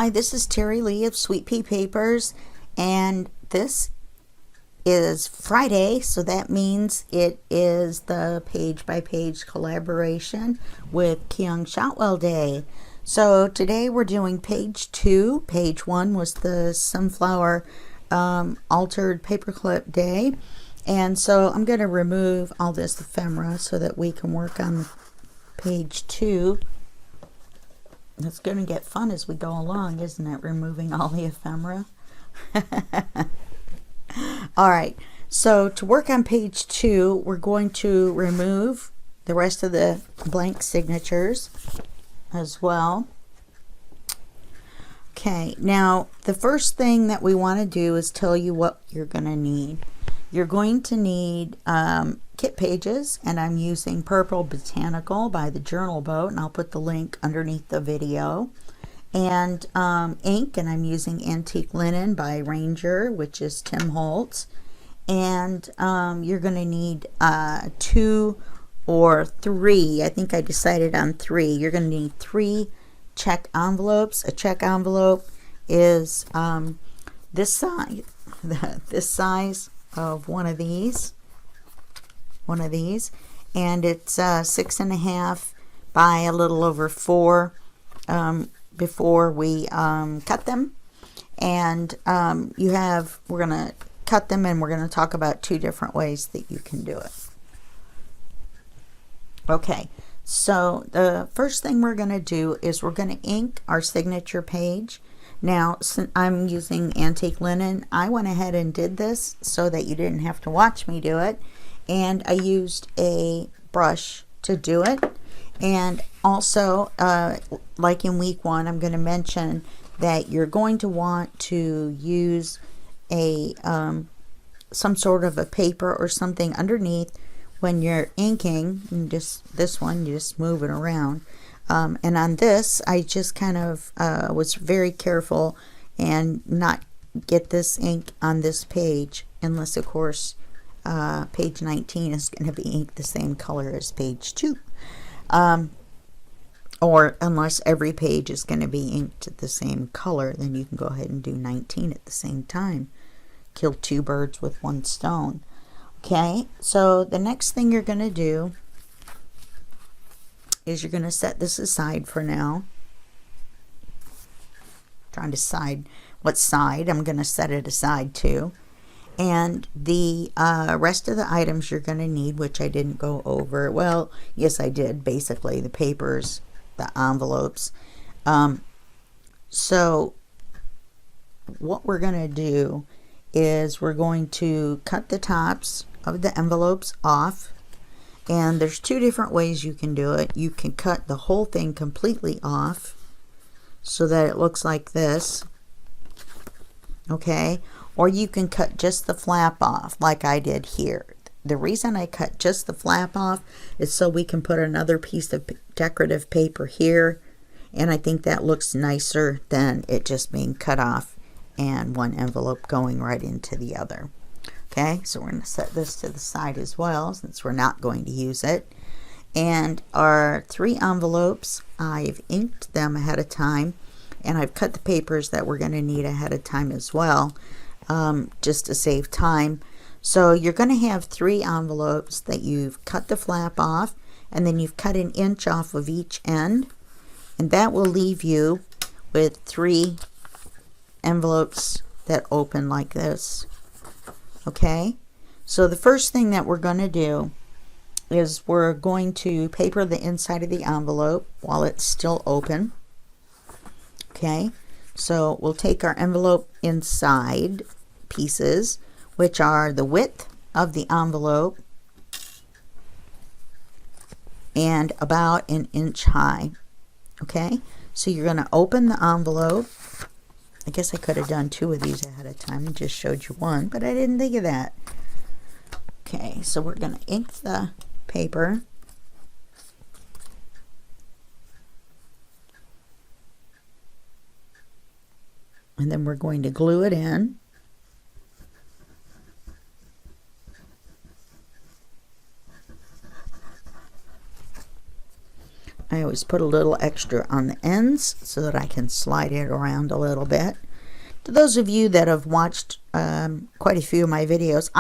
Hi, this is Terry Lee of Sweet Pea Papers, and this is Friday, so that means it is the page-by-page collaboration with Kyung Shotwell Day. So today we're doing page 2. Page 1 was the Sunflower Altered Paperclip Day, and so I'm going to remove all this ephemera so that we can work on page 2. It's going to get fun as we go along, isn't it? Removing all the ephemera. All right, so to work on page 2, we're going to remove the rest of the blank signatures as well. Okay, now the first thing that we want to do is tell you what you're going to need. You're going to need kit pages, and I'm using Purple Botanical by the Journal Boat, and I'll put the link underneath the video. And ink, and I'm using Antique Linen by Ranger, which is Tim Holtz. And you're going to need 2 or 3. I think I decided on 3. You're going to need 3 check envelopes. A check envelope is this size, this size of one of these, and it's 6.5 by a little over 4 before we cut them. And we're going to cut them, and we're going to talk about 2 different ways that you can do it. Okay, so the first thing we're going to do is we're going to ink our signature page. Now, since I'm using Antique Linen, I went ahead and did this so that you didn't have to watch me do it. And I used a brush to do it. And also, like in week 1, I'm going to mention that you're going to want to use a some sort of a paper or something underneath when you're inking. And just this one, you just move it around. And on this, I just kind of was very careful and not get this ink on this page, unless, of course, page 19 is going to be inked the same color as page 2. Or unless every page is going to be inked the same color, then you can go ahead and do 19 at the same time. Kill 2 birds with 1 stone. Okay, so the next thing you're going to do is you're going to set this aside for now. Trying to decide what side I'm going to set it aside to. And the rest of the items you're going to need, which I didn't go over. Well, yes, I did. Basically, the papers, the envelopes. So what we're going to do is we're going to cut the tops of the envelopes off. And there's 2 different ways you can do it. You can cut the whole thing completely off so that it looks like this. Okay? Or you can cut just the flap off like I did here. The reason I cut just the flap off is so we can put another piece of decorative paper here. And I think that looks nicer than it just being cut off and one envelope going right into the other. Okay, so we're going to set this to the side as well, since we're not going to use it. And our 3 envelopes, I've inked them ahead of time, and I've cut the papers that we're going to need ahead of time as well, just to save time. So you're going to have 3 envelopes that you've cut the flap off, and then you've cut 1 inch off of each end, and that will leave you with 3 envelopes that open like this. Okay, so the first thing that we're going to do is we're going to paper the inside of the envelope while it's still open. Okay, so we'll take our envelope inside pieces, which are the width of the envelope and about 1 inch high. Okay, so you're going to open the envelope. I guess I could have done 2 of these ahead of time and just showed you 1, but I didn't think of that. Okay, so we're going to ink the paper. And then we're going to glue it in. I always put a little extra on the ends so that I can slide it around a little bit. To those of you that have watched quite a few of my videos,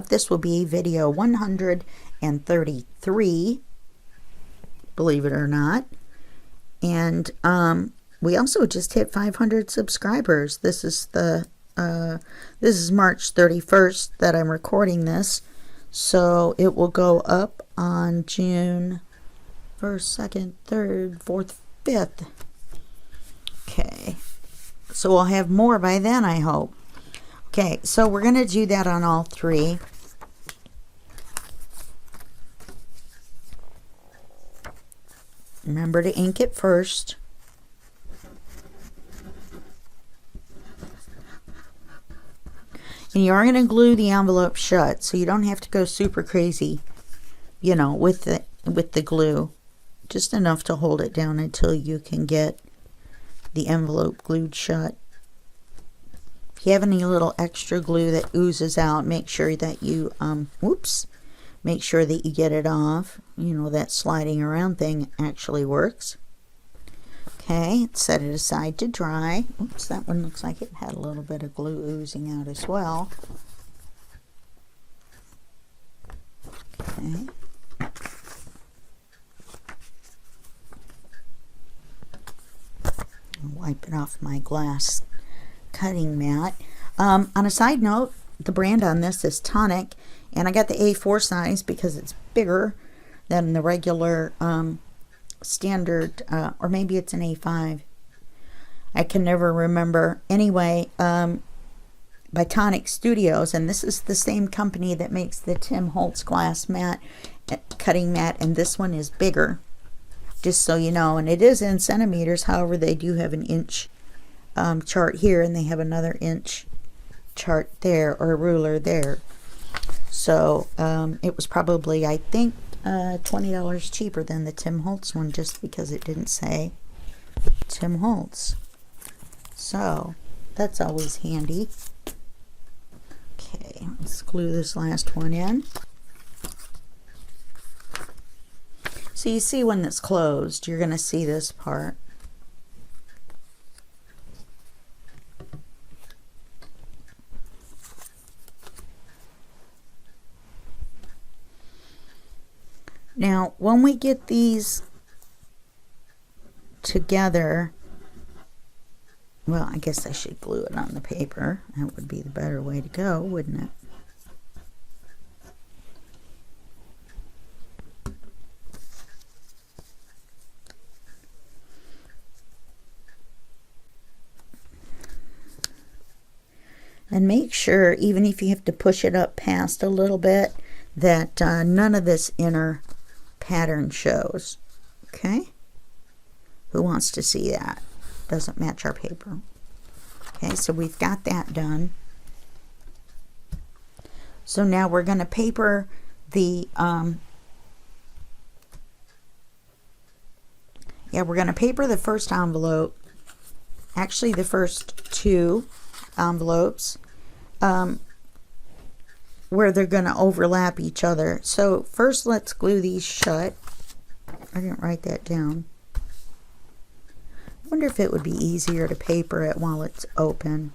this will be video 133, believe it or not. And we also just hit 500 subscribers. This is March 31st that I'm recording this. So it will go up on June 1st, 2nd, 3rd, 4th, 5th. Okay. So we'll have more by then, I hope. Okay, so we're going to do that on all three. Remember to ink it first. And you are going to glue the envelope shut, so you don't have to go super crazy, you know, with the glue. Just enough to hold it down until you can get the envelope glued shut. If you have any little extra glue that oozes out, make sure that you make sure that you get it off. You know, that sliding around thing actually works. Okay, set it aside to dry. Oops, that one looks like it had a little bit of glue oozing out as well. Okay. Wipe it off my glass cutting mat. On a side note, the brand on this is Tonic, and I got the A4 size because it's bigger than the regular standard, or maybe it's an A5. I can never remember. Anyway, Botanical Studios, and this is the same company that makes the Tim Holtz glass mat, cutting mat, and this one is bigger. Just so you know, and it is in centimeters. However, they do have an inch chart here, and they have another inch chart there, or a ruler there. So it was probably, I think, $20 cheaper than the Tim Holtz one, just because it didn't say Tim Holtz. So that's always handy. Okay, let's glue this last one in. So you see when it's closed, you're going to see this part. Now, when we get these together, well, I guess I should glue it on the paper. That would be the better way to go, wouldn't it? And make sure, even if you have to push it up past a little bit, that none of this inner pattern shows. Okay? Who wants to see that? Doesn't match our paper. Okay, so we've got that done. So now we're going to paper the we're going to paper the first envelope, actually the first two envelopes, where they're going to overlap each other. So first let's glue these shut. I didn't write that down. I wonder if it would be easier to paper it while it's open.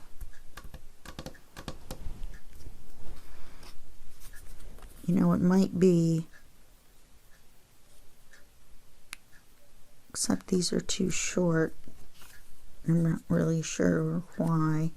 You know, it might be, except these are too short. I'm not really sure why.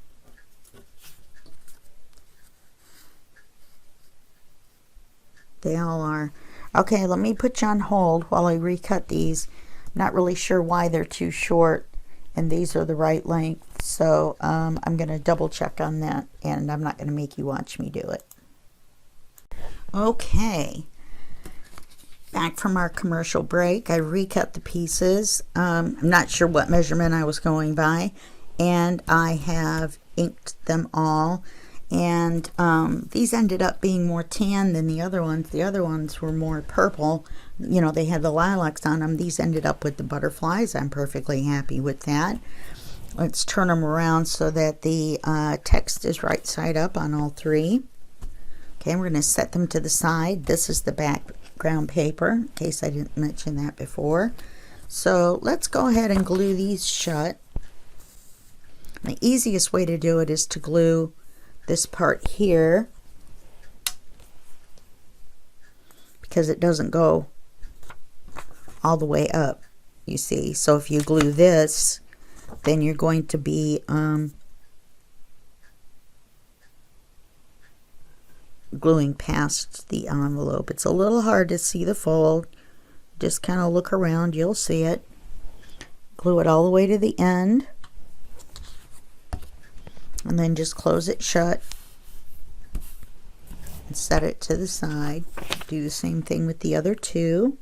They all are. Okay, let me put you on hold while I recut these. I'm not really sure why they're too short, and these are the right length. So I'm going to double check on that, and I'm not going to make you watch me do it. Okay, back from our commercial break. I recut the pieces. I'm not sure what measurement I was going by, and I have inked them all. And these ended up being more tan than the other ones. The other ones were more purple. You know, they had the lilacs on them. These ended up with the butterflies. I'm perfectly happy with that. Let's turn them around so that the text is right side up on all three. Okay, we're going to set them to the side. This is the background paper, in case I didn't mention that before. So let's go ahead and glue these shut. The easiest way to do it is to glue this part here, because it doesn't go all the way up, you see. So if you glue this, then you're going to be gluing past the envelope. It's a little hard to see the fold. Just kind of look around, you'll see it. Glue it all the way to the end, and then just close it shut and set it to the side. Do the same thing with the other two.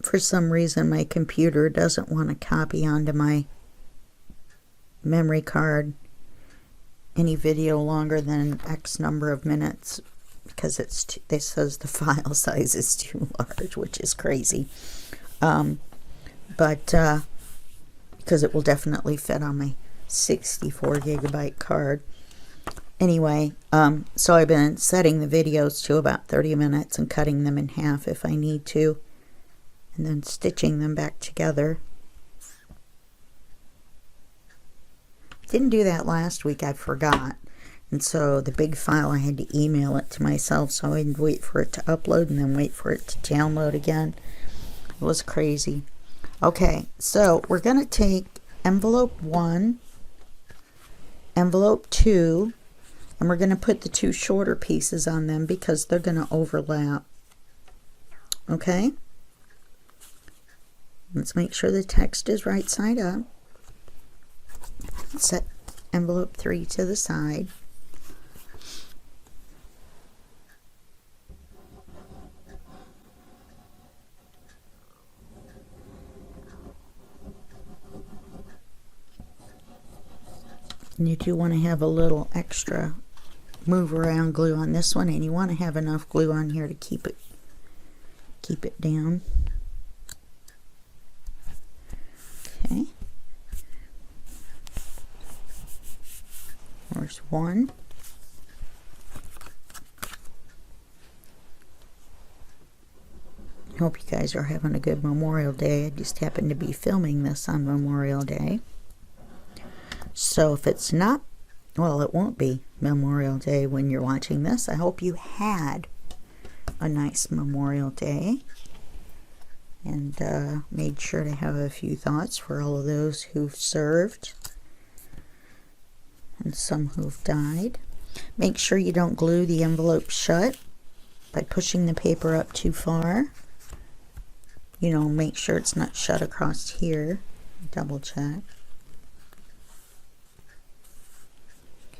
For some reason my computer doesn't want to copy onto my memory card any video longer than X number of minutes, because it says the file size is too large, which is crazy. Because it will definitely fit on my 64 gigabyte card. Anyway, so I've been setting the videos to about 30 minutes and cutting them in half if I need to, and then stitching them back together. Didn't do that last week, I forgot. And so the big file, I had to email it to myself, so I'd wait for it to upload and then wait for it to download again. It was crazy. Okay, so we're going to take envelope 1, envelope 2, and we're going to put the two shorter pieces on them because they're going to overlap. Okay? Let's make sure the text is right side up. Set envelope 3 to the side. And you do want to have a little extra move around glue on this one, and you want to have enough glue on here to keep it down. Okay. There's one. Hope you guys are having a good Memorial Day. I just happened to be filming this on Memorial Day. So if it's not, well, it won't be Memorial Day when you're watching this. I hope you had a nice Memorial Day and made sure to have a few thoughts for all of those who've served and some who've died. Make sure you don't glue the envelope shut by pushing the paper up too far. You know, make sure it's not shut across here. Double check.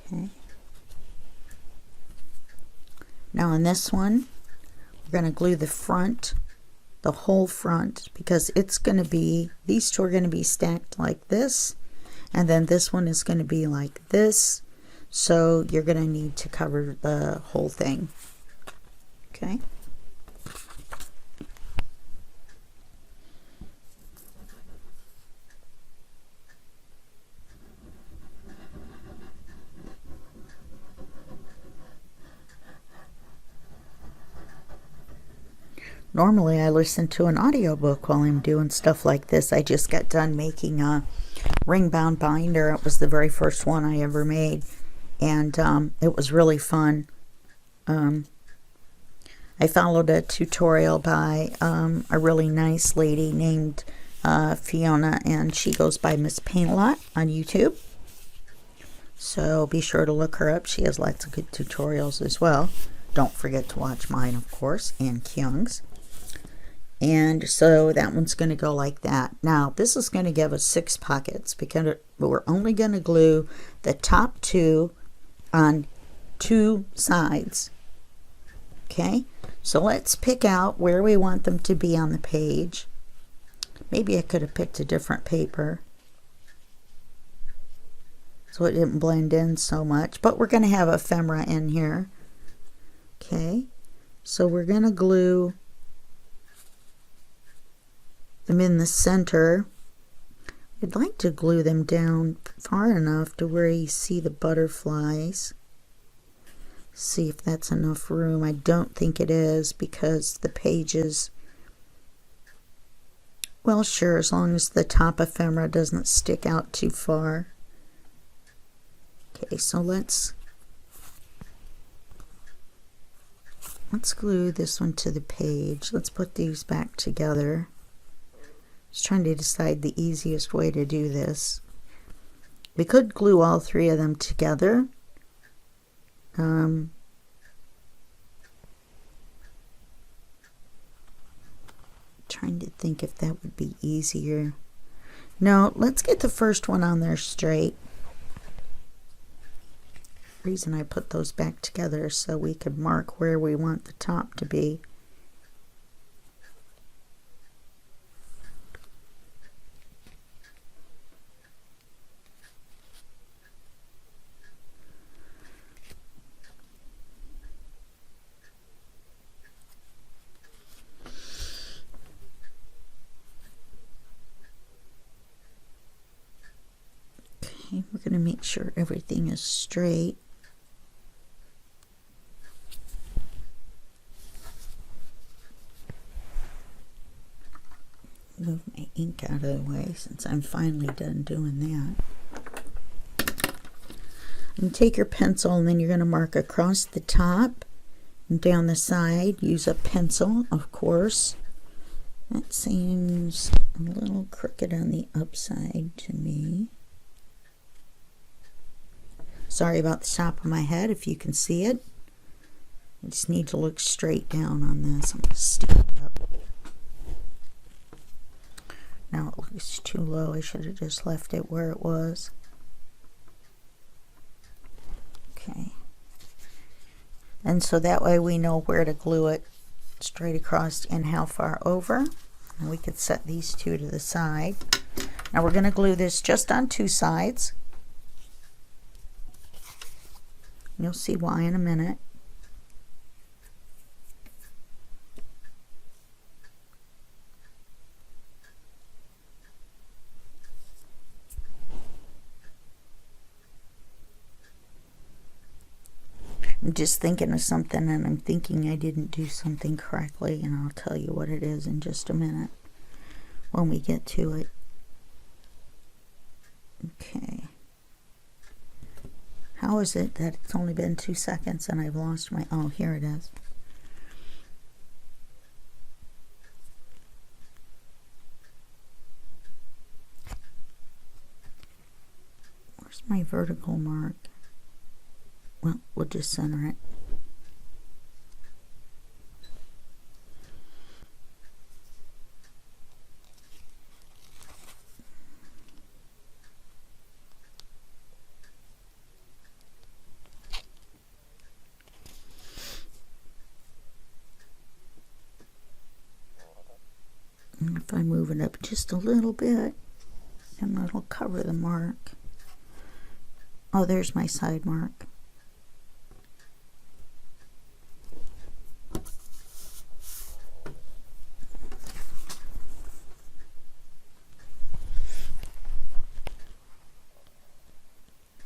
Okay. Now on this one, we're going to glue the front, the whole front, because it's going to be, these two are going to be stacked like this, and then this one is going to be like this, so you're going to need to cover the whole thing. Okay. Normally I listen to an audiobook while I'm doing stuff like this. I just got done making a ring bound binder. It was the very first one I ever made, and it was really fun. I followed a tutorial by a really nice lady named Fiona, and she goes by Miss Paint-A-Lot on YouTube. So be sure to look her up. She has lots of good tutorials as well. Don't forget to watch mine, of course, and Kyung's. And so that one's going to go like that. Now this is going to give us 6 pockets because we're only going to glue the top 2 on 2 sides. Okay, so let's pick out where we want them to be on the page. Maybe I could have picked a different paper so it didn't blend in so much, but we're going to have ephemera in here. Okay, so we're going to glue them in the center. I'd like to glue them down far enough to where you see the butterflies. See if that's enough room. I don't think it is because the pages, well, sure, as long as the top ephemera doesn't stick out too far. Okay, so let's glue this one to the page. Let's put these back together. Just trying to decide the easiest way to do this. We could glue all three of them together. Trying to think if that would be easier. No, let's get the first one on there straight. The reason I put those back together is so we could mark where we want the top to be. We're going to make sure everything is straight. Move my ink out of the way since I'm finally done doing that. And take your pencil and then you're going to mark across the top and down the side. Use a pencil, of course. That seems a little crooked on the upside to me. Sorry about the top of my head if you can see it. I just need to look straight down on this. I'm going to stand up. Now it looks too low. I should have just left it where it was. Okay. And so that way we know where to glue it straight across and how far over. And we could set these two to the side. Now we're going to glue this just on two sides. You'll see why in a minute. I'm just thinking of something and I'm thinking I didn't do something correctly, and I'll tell you what it is in just a minute when we get to it. Okay. How is it that it's only been 2 seconds and I've lost my... Oh, here it is. Where's my vertical mark? Well, we'll just center it. And if I move it up just a little bit, and it'll cover the mark. Oh, there's my side mark.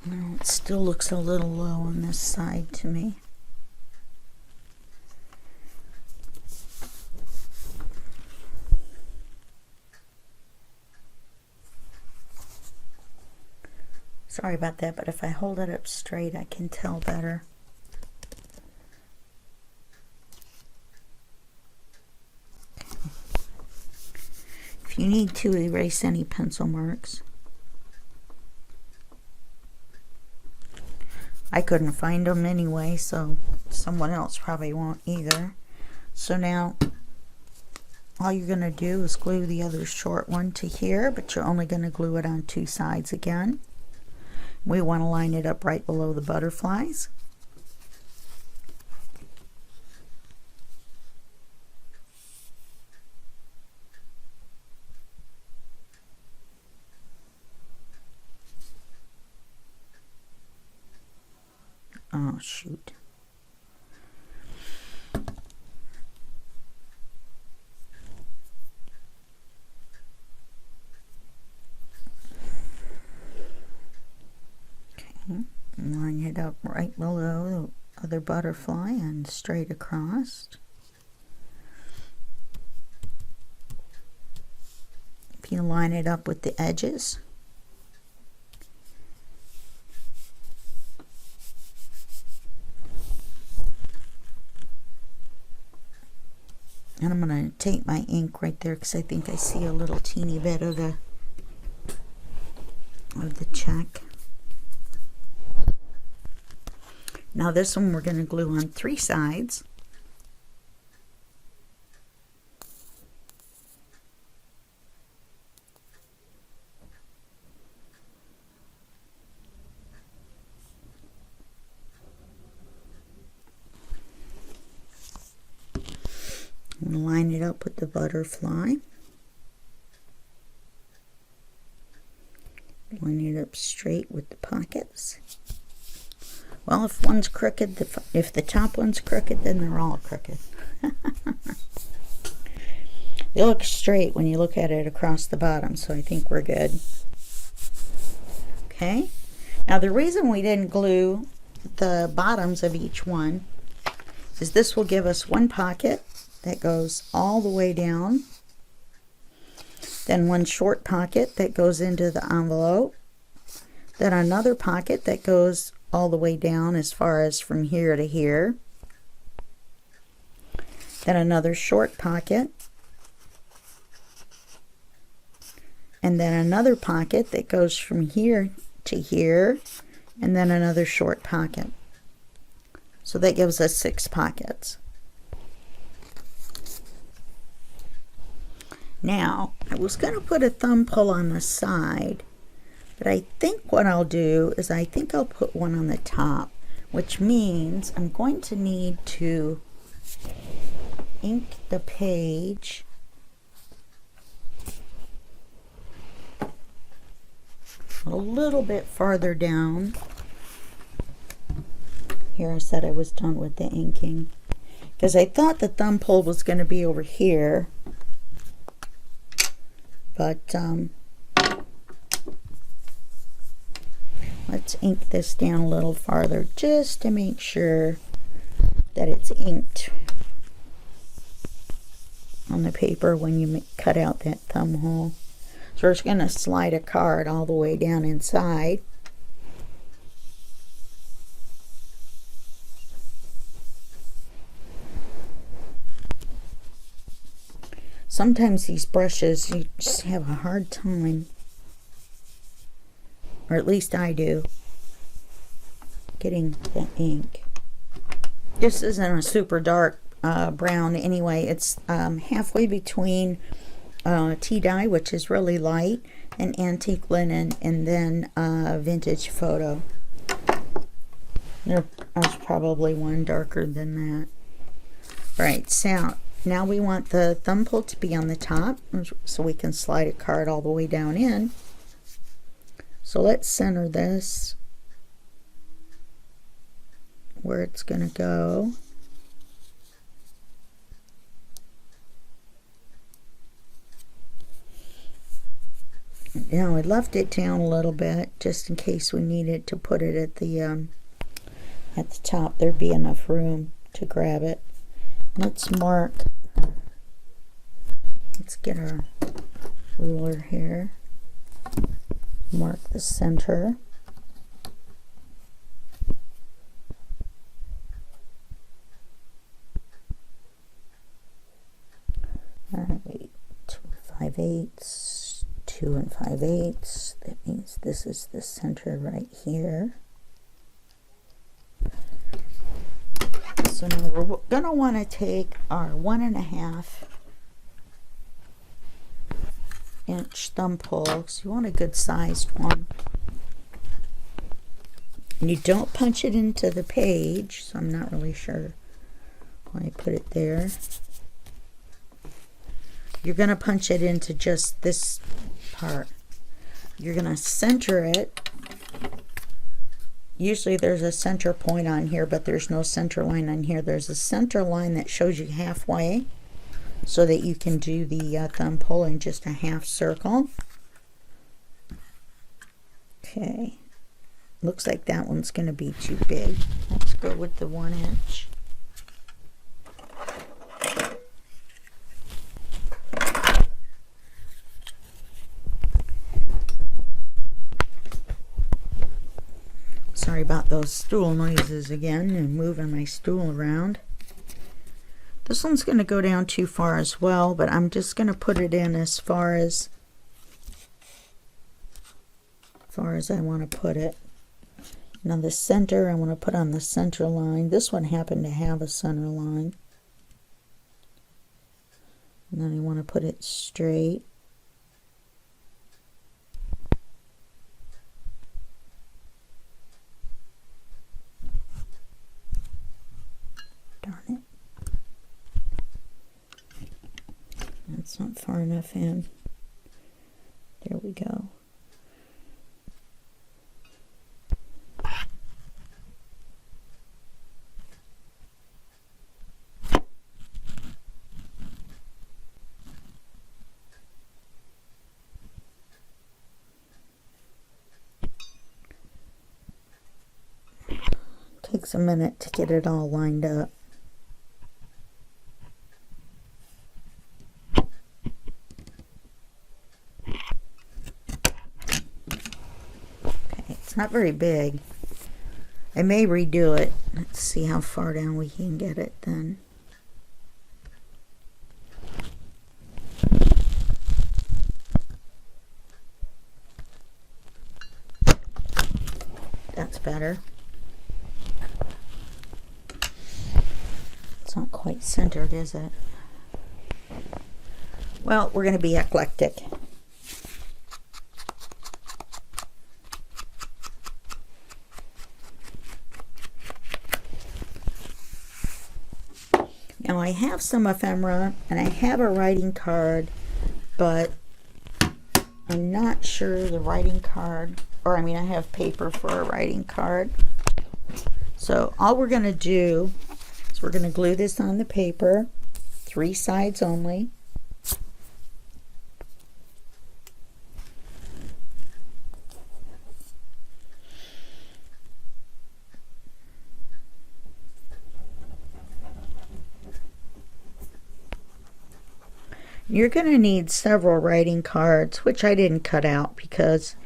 No, it still looks a little low on this side to me. Sorry about that, but if I hold it up straight, I can tell better. If you need to erase any pencil marks. I couldn't find them anyway, so someone else probably won't either. So now, all you're going to do is glue the other short one to here, but you're only going to glue it on two sides again. We want to line it up right below the butterflies. Oh, shoot. Line it up right below other butterfly and straight across. If you line it up with the edges. And I'm going to take my ink right there because I think I see a little teeny bit of the check. Now this one we're going to glue on 3 sides. I'm going to line it up with the butterfly. Line it up straight with the pockets. Well, if one's crooked, if the top one's crooked, then they're all crooked. They look straight when you look at it across the bottom, so I think we're good. Okay. Now the reason we didn't glue the bottoms of each one is this will give us one pocket that goes all the way down, then one short pocket that goes into the envelope, then another pocket that goes all the way down as far as from here to here, then another short pocket, and then another pocket that goes from here to here, and then another short pocket. So that gives us 6 pockets. Now, I was going to put a thumb pull on the side, but I think what I'll do is I think I'll put one on the top, which means I'm going to need to ink the page a little bit farther down. Here I said I was done with the inking, because I thought the thumb pull was going to be over here, but let's ink this down a little farther just to make sure that it's inked on the paper when you cut out that thumb hole. So we're just going to slide a card all the way down inside. Sometimes these brushes, you just have a hard time, or at least I do, getting the ink. This isn't a super dark brown anyway. It's halfway between tea dye, which is really light, and antique linen, and then vintage photo. There's probably one darker than that. Right, so now we want the thumb pull to be on the top, so we can slide a card all the way down in. So let's center this where it's going to go. Now I left it down a little bit just in case we needed to put it at the top. There'd be enough room to grab it. Let's mark. Let's get our ruler here. Mark the center. Alright, 2 5/8, 2 5/8. That means this is the center right here. So now we're going to want to take our 1.5 inch thumb pull, because you want a good sized one. And you don't punch it into the page, so I'm not really sure why I put it there. You're going to punch it into just this part. You're going to center it. Usually there's a center point on here, but there's no center line on here. There's a center line that shows you halfway, so that you can do the thumb pull in just a half circle. Okay. Looks like that one's going to be too big. Let's go with the 1 inch. Sorry about those stool noises again, and moving my stool around. This one's going to go down too far as well, but I'm just going to put it in as far as I want to put it. Now the center, I want to put on the center line. This one happened to have a center line. And then I want to put it straight. Darn it. That's not far enough in. There we go. Takes a minute to get it all lined up. Okay, it's not very big. I may redo it. Let's see how far down we can get it then. That's better. It's not quite centered, is it? Well, we're going to be eclectic. Now I have some ephemera and I have a writing card, but I'm not sure the writing card, or I mean I have paper for a writing card. So all we're going to do is we're going to glue this on the paper, 3 sides only. You're going to need several writing cards, which I didn't cut out because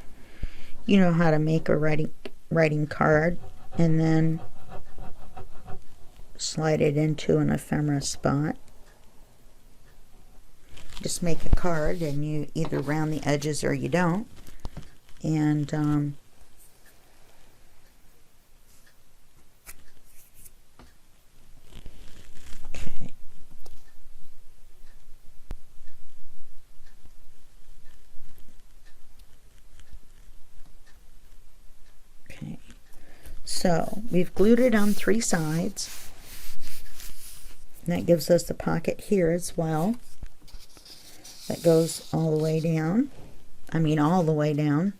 you know how to make a writing card, and then slide it into an ephemera spot. Just make a card and you either round the edges or you don't. And so we've glued it on 3 sides. And that gives us the pocket here as well. That goes all the way down. I mean all the way down.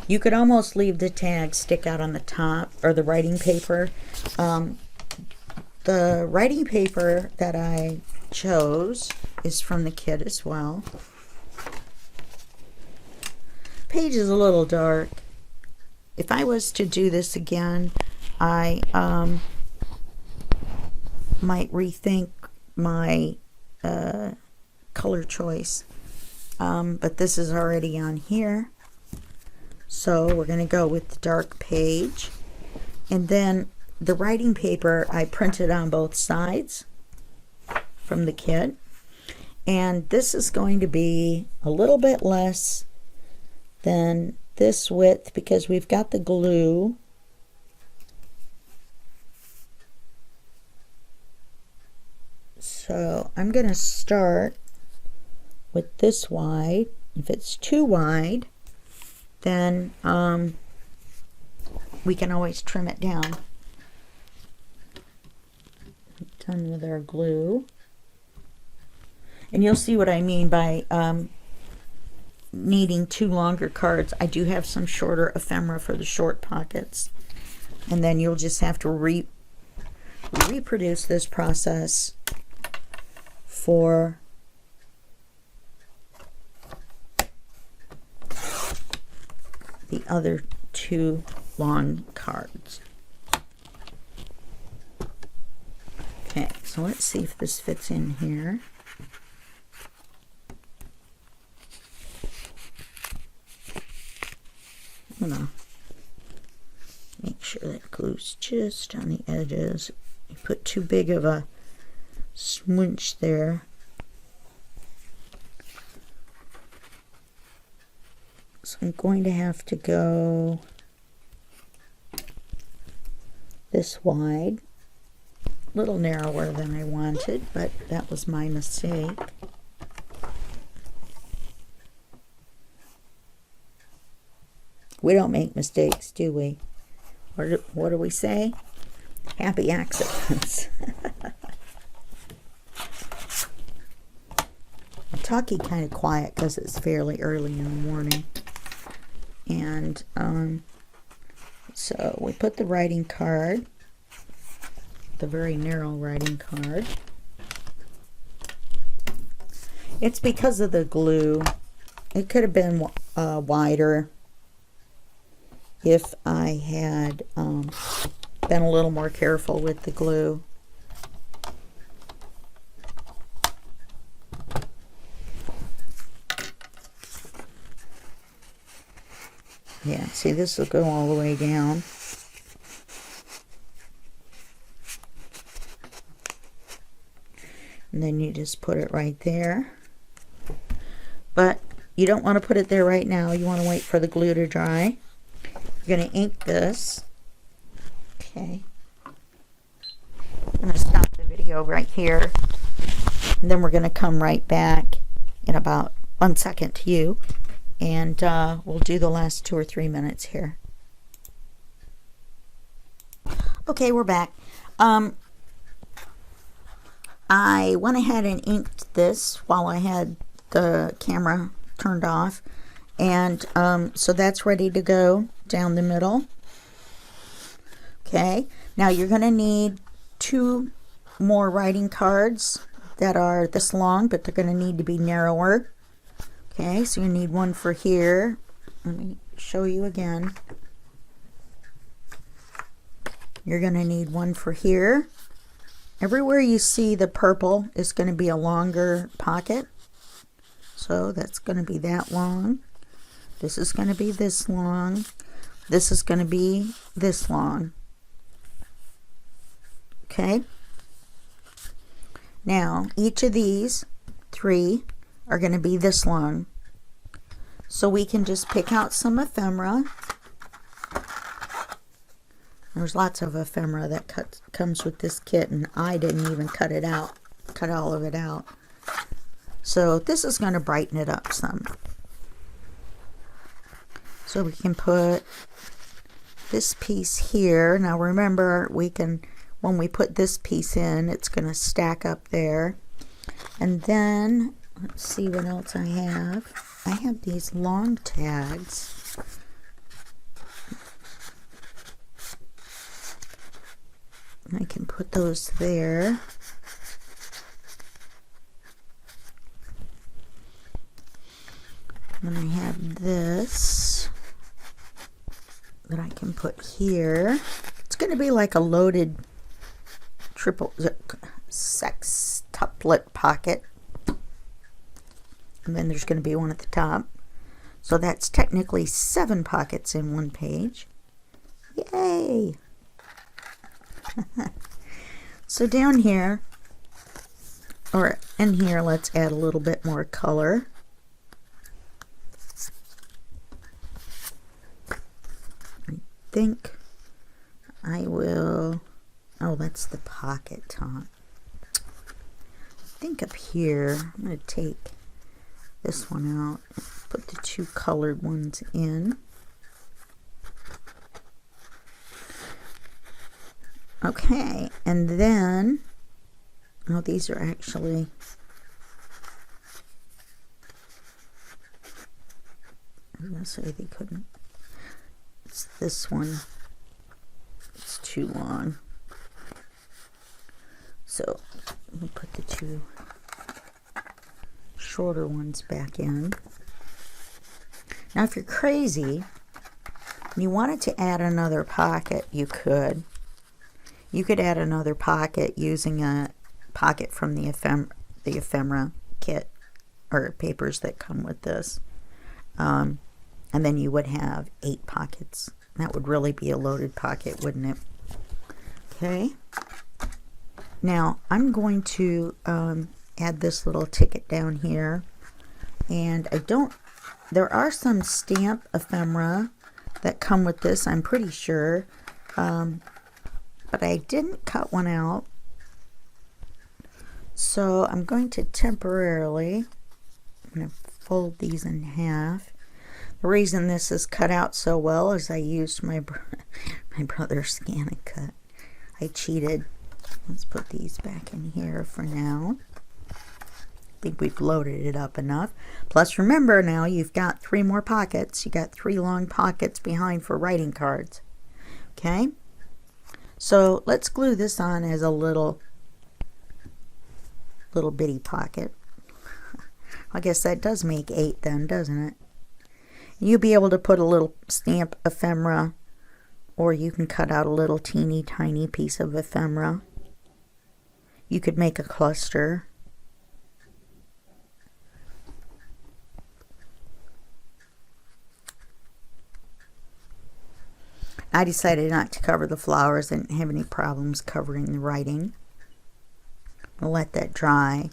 You could almost leave the tag stick out on the top, or the writing paper. The writing paper that I chose is from the kit as well. Page is a little dark. If I was to do this again, I might rethink my color choice. But this is already on here. So we're going to go with the dark page. And then the writing paper I printed on both sides from the kit. And this is going to be a little bit less than this width because we've got the glue. So I'm going to start with this wide. If it's too wide, then we can always trim it down. Done with our glue. And you'll see what I mean by needing 2 longer cards. I do have some shorter ephemera for the short pockets. And then you'll just have to reproduce this process the other two long cards. Okay, so let's see if this fits in here. I'm gonna make sure that glue's just on the edges. You put too big of a smooch there. So I'm going to have to go this wide. A little narrower than I wanted, but that was my mistake. We don't make mistakes, do we? What do we say? Happy accidents. I'm talking kind of quiet because it's fairly early in the morning. And so we put the writing card, the very narrow writing card. It's because of the glue. It could have been wider if I had been a little more careful with the glue. Yeah, see, this will go all the way down. And then you just put it right there. But you don't want to put it there right now. You want to wait for the glue to dry. You're going to ink this. Okay. I'm going to stop the video right here. And then we're going to come right back in about 1 second to you. And we'll do the last 2 or 3 minutes here. Okay, we're back. I went ahead and inked this while I had the camera turned off. And so that's ready to go down the middle. Okay, now you're going to need 2 more writing cards that are this long, but they're going to need to be narrower. Okay, so you need one for here. Let me show you again. You're going to need one for here. Everywhere you see the purple is going to be a longer pocket. So that's going to be that long. This is going to be this long. This is going to be this long. Okay. Now, each of these 3 are going to be this long. So we can just pick out some ephemera. There's lots of ephemera that comes with this kit, and I didn't even cut it out, cut all of it out. So this is going to brighten it up some. So we can put this piece here. Now remember, we can, when we put this piece in, it's going to stack up there. And then let's see what else I have. I have these long tags. I can put those there. And I have this that I can put here. It's going to be like a loaded triple sextuplet pocket. And then there's going to be one at the top. So that's technically 7 pockets in one page. Yay! So down here, or in here, let's add a little bit more color. I think I will, oh, that's the pocket top. I think up here, I'm going to take this one out, put the 2 colored ones in. Okay, and then, oh, these are actually, I was going to say they couldn't, it's this one, it's too long. So, we'll put the 2 shorter ones back in. Now, if you're crazy, you wanted to add another pocket, you could. You could add another pocket using a pocket from the ephemera kit or papers that come with this. And then you would have 8 pockets. That would really be a loaded pocket, wouldn't it? Okay. Now I'm going to add this little ticket down here. And there are some stamp ephemera that come with this, I'm pretty sure. But I didn't cut one out. So I'm going to temporarily, I'm going to fold these in half. The reason this is cut out so well is I used my brother's Scan and Cut. I cheated. Let's put these back in here for now. I think we've loaded it up enough. Plus remember now you've got 3 more pockets. You got 3 long pockets behind for writing cards. Okay? So let's glue this on as a little bitty pocket. I guess that does make 8 then, doesn't it? You'll be able to put a little stamp ephemera, or you can cut out a little teeny tiny piece of ephemera. You could make a cluster. I decided not to cover the flowers. I didn't have any problems covering the writing. I'll let that dry.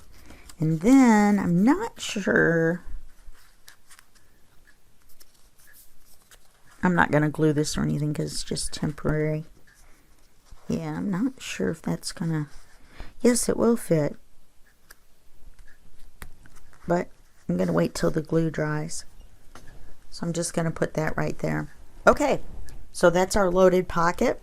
And then I'm not sure. I'm not going to glue this or anything because it's just temporary. Yeah, I'm not sure if that's going to... Yes, it will fit. But I'm going to wait till the glue dries. So I'm just going to put that right there. Okay. So that's our loaded pockets.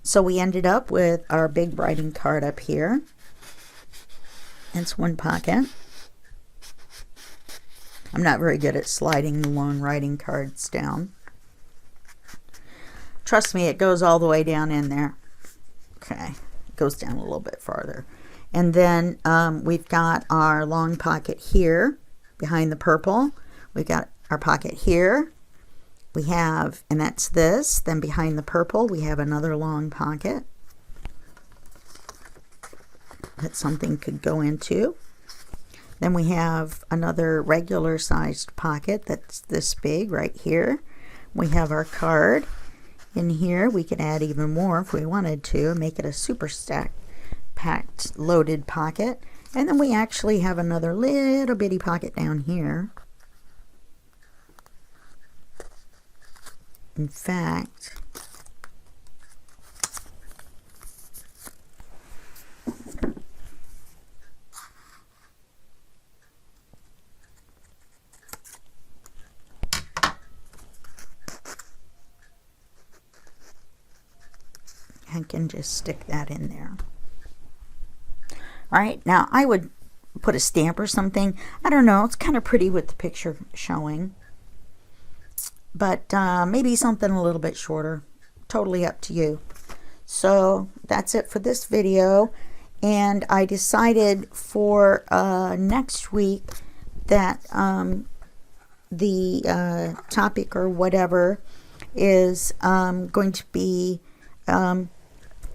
So we ended up with our big writing card up here. It's 1 pocket. I'm not very good at sliding the long writing cards down. Trust me, it goes all the way down in there. Okay, it goes down a little bit farther. And then we've got our long pocket here behind the purple. We've got our pocket here. We have, and that's this, then behind the purple we have another long pocket that something could go into. Then we have another regular sized pocket that's this big right here. We have our card in here. We could add even more if we wanted to, make it a super stacked, packed, loaded pocket. And then we actually have another little bitty pocket down here. In fact, I can just stick that in there. All right, now I would put a stamp or something. I don't know, it's kind of pretty with the picture showing. But maybe something a little bit shorter. Totally up to you. So that's it for this video. And I decided for next week that the topic or whatever is going to be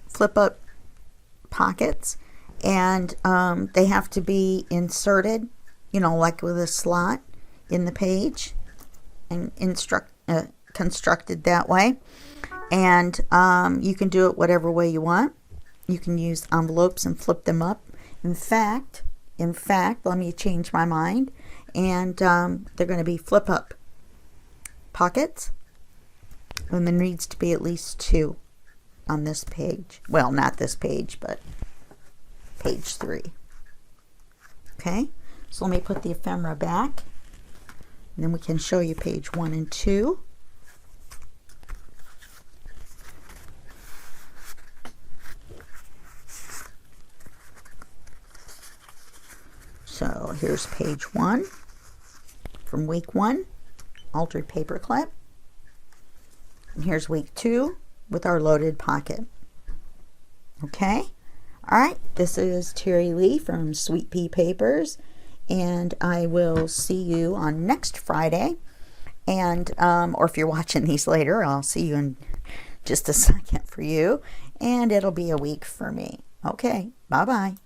flip up pockets. And they have to be inserted, you know, like with a slot in the page. And constructed that way, and you can do it whatever way you want. You can use envelopes and flip them up. In fact, let me change my mind, and they're going to be flip up pockets, and there needs to be at least 2 on this page. Well, not this page, but page 3. Okay, so let me put the ephemera back. And then we can show you page 1 and 2. So here's page 1 from week 1, altered paper clip. And here's week 2 with our loaded pocket. Okay? All right, this is Terry Lee from Sweet Pea Papers. And I will see you on next Friday And, or if you're watching these later, I'll see you in just a second for you. And it'll be a week for me. Okay, bye-bye.